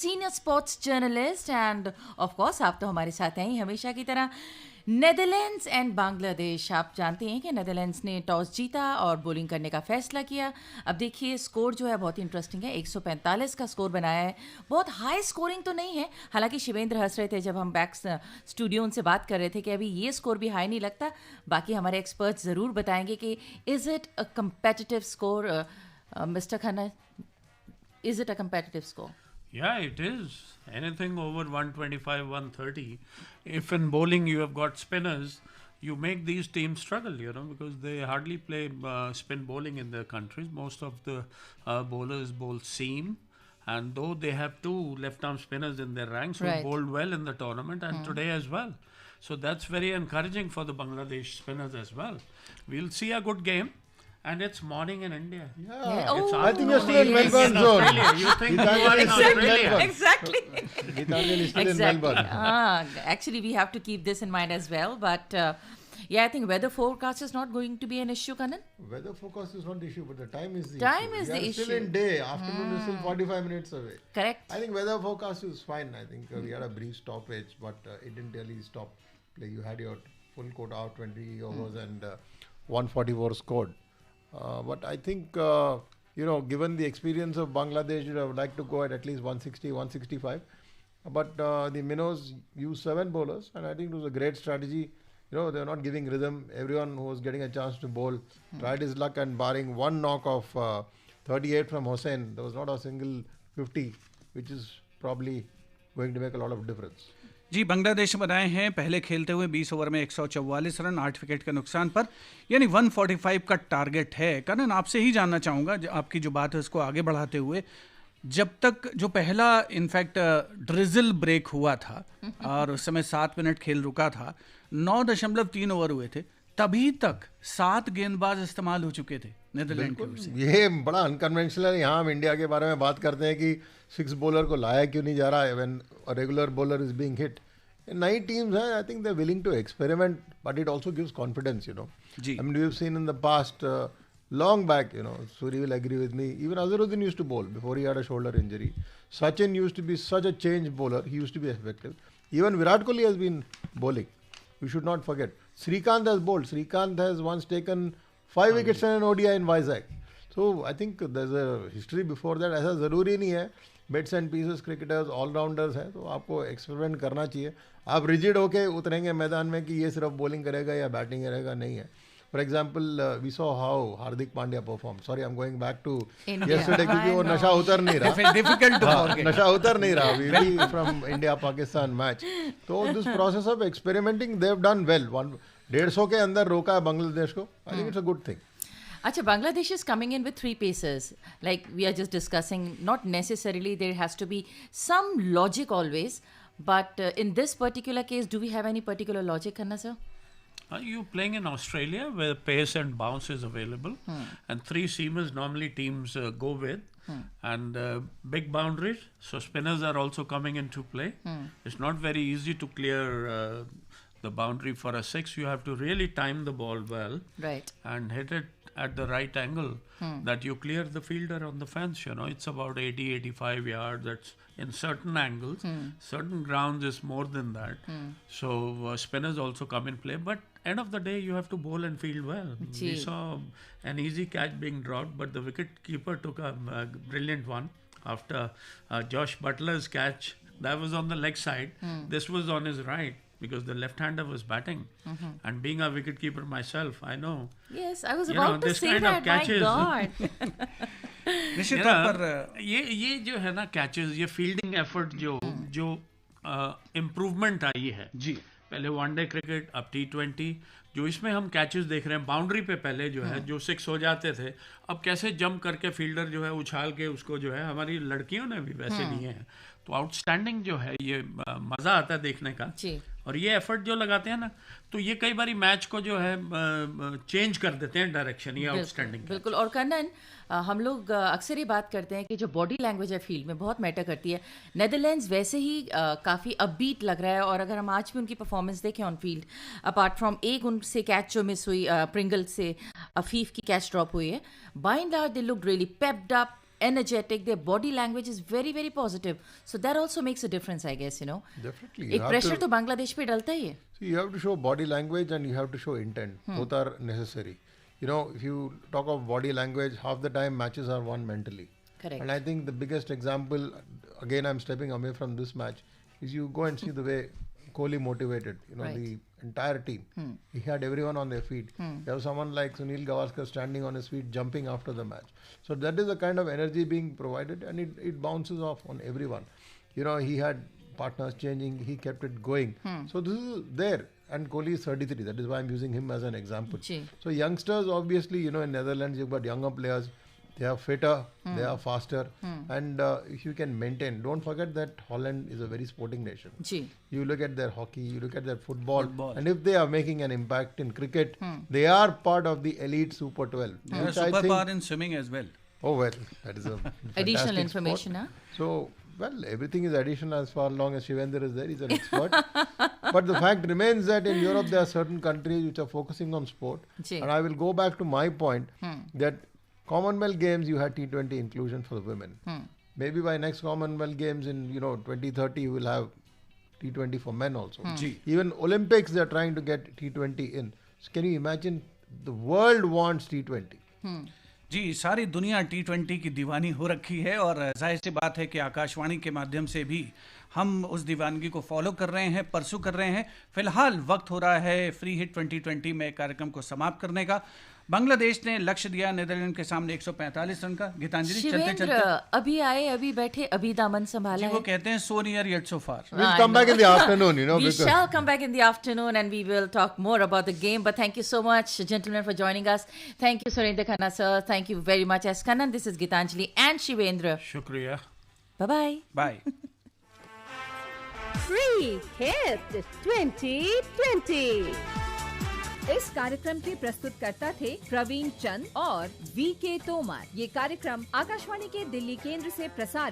Senior sports journalist end of course आप तो हमारे साथ हैं ही हमेशा की तरह। नेदरलैंड्स एंड बांग्लादेश, आप जानते हैं कि नेदरलैंड्स ने टॉस जीता और बॉलिंग करने का फैसला किया। अब देखिए स्कोर जो है बहुत ही इंटरेस्टिंग है, 145 का स्कोर बनाया है। बहुत हाई स्कोरिंग तो नहीं है, हालांकि शिवेंद्र हंस रहे थे जब हम बैक स्टूडियो उनसे बात कर रहे थे कि अभी ये स्कोर भी हाई नहीं लगता। बाकी हमारे एक्सपर्ट्स ज़रूर बताएंगे कि is it a competitive score. Mister Khanna, is it a competitive score? Yeah, it is. Anything over 125, 130. If in bowling you have got spinners, you make these teams struggle, because they hardly play spin bowling in their countries. Most of the bowlers bowl seam. And though they have two left-arm spinners in their ranks who bowled well in the tournament and today as well. So that's very encouraging for the Bangladesh spinners as well. We'll see a good game. And it's morning in India. Yeah. Oh, I think you're still in Melbourne zone. You think you are in Australia. Exactly. Gitanjali is still in Melbourne. Actually, we have to keep this in mind as well. But yeah, I think weather forecast is not going to be an issue, Kanan. Weather forecast is not the issue, but the time is the Time issue. is the We are still issue. in day. Afternoon is still 45 minutes away. Correct. I think weather forecast is fine. I think we had a brief stoppage, but it didn't really stop play. You had your full quota out, 20 overs and 144 scored. But I think, given the experience of Bangladesh, I would like to go at least 160, 165. But the Minnows used 7 bowlers, and I think it was a great strategy. They were not giving rhythm. Everyone who was getting a chance to bowl tried his luck, and barring one knock of 38 from Hossain, there was not a single 50, which is probably going to make a lot of difference. जी, बांग्लादेश बनाए हैं पहले खेलते हुए 20 over में 144 run 8 wicket के नुकसान पर, यानी 145 का टारगेट है। करण, आपसे ही जानना चाहूँगा, आपकी जो बात है उसको आगे बढ़ाते हुए, जब तक जो पहला इनफैक्ट ड्रिजल ब्रेक हुआ था और उस समय 7 मिनट खेल रुका था, 9.3 ओवर हुए थे, तभी तक 7 गेंदबाज इस्तेमाल हो चुके थे नेदरलैंड की ओर से। ये बड़ा अनकन्वेंशनल है। यहाँ हम इंडिया के बारे में बात करते हैं कि 6 बॉलर को लाया क्यों नहीं जा रहा है when a regular bowler is being hit. नई टीम्स हैं, I think they are willing to experiment, but it also gives confidence, जी। I mean, we have seen in the past, long back, Suri will agree with me, even Azharuddin used to bowl before he had a shoulder injury. Sachin used to be such a change bowler. He used to be effective. Even Virat Kohli has been bowling. We should not forget. Srikanth has bowled. Srikanth has once taken 5 wickets in an ODI in Vizag. So I think there's a history before that. ऐसा ज़रूरी नहीं है, bits and pieces cricketers allrounders हैं, तो आपको experiment करना चाहिए। आप रिजिड होके उतरेंगे मैदान में कि ये सिर्फ बॉलिंग करेगा या बैटिंग करेगा, नहीं है। For example we saw how Hardik Pandya perform. Sorry, I am going back to yesterday, क्योंकि वो नशा उतर नहीं रहा। डिफिकल्ट नशा उतर नहीं रहा we from India Pakistan match. तो this process of experimenting they have done well. 150 के अंदर रोका है बांग्लादेश को। I think it's a good thing. Acha, Bangladesh is coming in with 3 pacers, like we are just discussing. Not necessarily there has to be some logic always, but in this particular case, do we have any particular logic, Khanna sir? You're playing in Australia where pace and bounce is available, and 3 seamers normally teams go with, and big boundaries. So spinners are also coming into play. It's not very easy to clear the boundary for a 6. You have to really time the ball well, Right. and hit it at the right angle that you clear the fielder on the fence. It's about 80-85 yards. That's in certain angles. Certain grounds is more than that. So spinners also come in play, but end of the day you have to bowl and field well. We saw an easy catch being dropped, but the wicket keeper took a brilliant one after Josh Butler's catch. That was on the leg side. This was on his right, because the left-hander was batting. And being a wicket-keeper myself, I know. Yes, I was about to say that. My God. निश्चित तौर पर ये जो है ना catches, ये fielding effort जो improvement आई है जी। पहले वनडे क्रिकेट, अब T20, जो इसमें हम कैचेस देख रहे हैं बाउंड्री पे, पहले जो है जो 6 हो जाते थे, अब कैसे जंप करके फील्डर जो है उछाल के उसको जो है, हमारी लड़कियों ने भी वैसे लिए हैं। तो आउटस्टैंडिंग जो है, ये मज़ा आता है देखने का। और ये एफर्ट जो लगाते हैं ना, तो ये कई बारी मैच को जो है चेंज कर देते हैं डायरेक्शन, ये आउटस्टैंडिंग। बिल्कुल। और कन्नन, हम लोग अक्सर ये बात करते हैं कि जो बॉडी लैंग्वेज है फील्ड में बहुत मैटर करती है। नेदरलैंड्स वैसे ही काफ़ी अपबीट लग रहा है, और अगर हम आज भी उनकी परफॉर्मेंस देखें ऑन फील्ड, अपार्ट फ्रॉम एक उनसे कैच जो मिस हुई, प्रिंगल से अफीफ की कैच ड्रॉप हुई है, by and large they look really pepped up, energetic. Their body language is very, very positive. So that also makes a difference, I guess, you know. Definitely. You एक have pressure to- तो बांग्लादेश पे डलता ही है. See, you have to show body language and you have to show intent. Both are necessary. You know, if you talk of body language, half the time matches are won mentally. Correct. And I think the biggest example, again, I'm stepping away from this match, is you go and see the way Kohli motivated, you know, Right. the entire team. He had everyone on their feet. You have someone like Sunil Gavaskar standing on his feet, jumping after the match. So that is the kind of energy being provided, and it bounces off on everyone. You know, he had partners changing, he kept it going. So this is there. And Kohli is 33. That is why I'm using him as an example. Ji. So youngsters, obviously, you know, in Netherlands, you've got younger players. They are fitter, they are faster, and if you can maintain, don't forget that Holland is a very sporting nation. Ji. You look at their hockey, you look at their football, Football. and if they are making an impact in cricket, they are part of the elite Super 12. Yeah, which I super think- power in swimming as well. Oh well, that is a Additional fantastic information, sport. huh? So, well, everything is additional as far long as Shivendra is there. He's an expert. But the fact remains that in Europe there are certain countries which are focusing on sport. Ji. And I will go back to my point that Commonwealth Games you had T20 inclusion for the women. Maybe by next Commonwealth Games in 2030 you will have T20 for men also. Ji. Even Olympics they are trying to get T20 in. So can you imagine the world wants T20? जी, सारी दुनिया T20 की दीवानी हो रखी है और जाहिर सी बात है कि आकाशवाणी के माध्यम से भी हम उस दीवानगी को फॉलो कर रहे हैं, परसू कर रहे हैं. फिलहाल वक्त हो रहा है फ्री हिट 2020 में कार्यक्रम को समाप्त करने का. बांग्लादेश ने लक्ष्य दिया नीदरलैंड के सामने 145 रन का. गीतांजलि, चलते शिवेंद्र चलते अभी आए, अभी बैठे, अभी दामन जी, संभाला वो है. कहते हैं so near yet so far. We'll I come back know. in the afternoon, We because shall come back in the afternoon and we will talk more about the game. But thank you so much, gentlemen, for joining us. Thank you, Surendra Khanna, sir. Thank you very much, S. Kannan. This is Gitanjali and Shivendra. Shukriya. Bye-bye. Bye. Free Hit 2020। इस कार्यक्रम के प्रस्तुतकर्ता थे प्रवीण चंद और we के तोमर। ये कार्यक्रम आकाशवाणी के दिल्ली केंद्र से प्रसारित